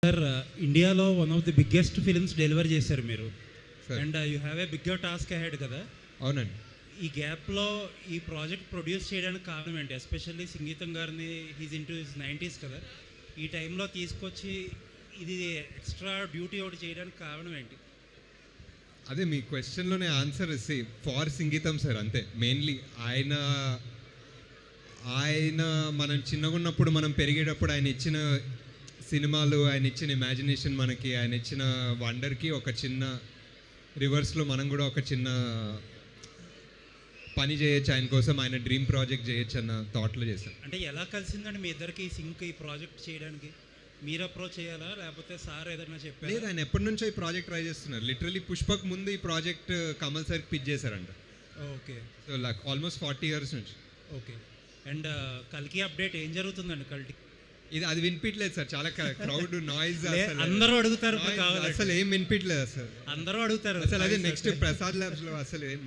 Sir ఇండియాలో one of the biggest films deliver చేశారు మీరు. Sir. And you have a bigger task ahead కదా. అవునండి. ఈ గ్యాప్లో ఈ ప్రాజెక్ట్ ప్రొడ్యూస్ చేయడానికి కారణం ఏంటి? ఎస్పెషల్లీ సంగీతం గారిని హీజ్ ఇంటూ హిస్ 90s కదా, ఈ టైంలో తీసుకొచ్చి ఇది ఎక్స్ట్రా డ్యూటీ ఒకటి చేయడానికి కారణం ఏంటి? అదే మీ క్వశ్చన్లోనే ఆన్సర్ ఫార్ సంగీతం సార్, అంతే. మెయిన్లీ ఆయన ఆయన మనం చిన్నగా ఉన్నప్పుడు, మనం పెరిగేటప్పుడు ఆయన ఇచ్చిన సినిమాలు, ఆయన ఇచ్చిన ఇమాజినేషన్, మనకి ఆయన ఇచ్చిన వండర్కి ఒక చిన్న రివర్స్లో మనం కూడా ఒక చిన్న పని చేయొచ్చు ఆయన కోసం, ఆయన డ్రీమ్ ప్రాజెక్ట్ చేయొచ్చు అన్న థాట్లో చేశాను. అంటే ఎలా కలిసిందండి మీ ఇద్దరికి సింక్ ఈ ప్రాజెక్ట్ చేయడానికి? మీరు అప్రోచ్ చేయాలా లేకపోతే సార్ ఏదైనా చెప్పారు? లేదు, ఆయన ఎప్పటి నుంచో ఈ ప్రాజెక్ట్ ట్రై చేస్తున్నారు. లిటరలీ పుష్పక్ ముందు ఈ ప్రాజెక్ట్ కమల్ సార్కి పిచ్ చేశారంట. Okay. So like almost 40 years నుంచి. ఓకే. అండ్ కల్కి అప్డేట్ ఏం జరుగుతుందండి? కల్కి అది వినిపించలేదు సార్, చాలా క్రౌడ్ నాయిస్, అందరూ అడుగుతారు ఇప్పుడు కావాలి, అసలు ఏం వినిపించలేదు అసలు. అందరూ అడుగుతారు అసలు అదే నెక్స్ట్ ప్రసాద్ ల్యాబ్స్ లో అసలు ఏం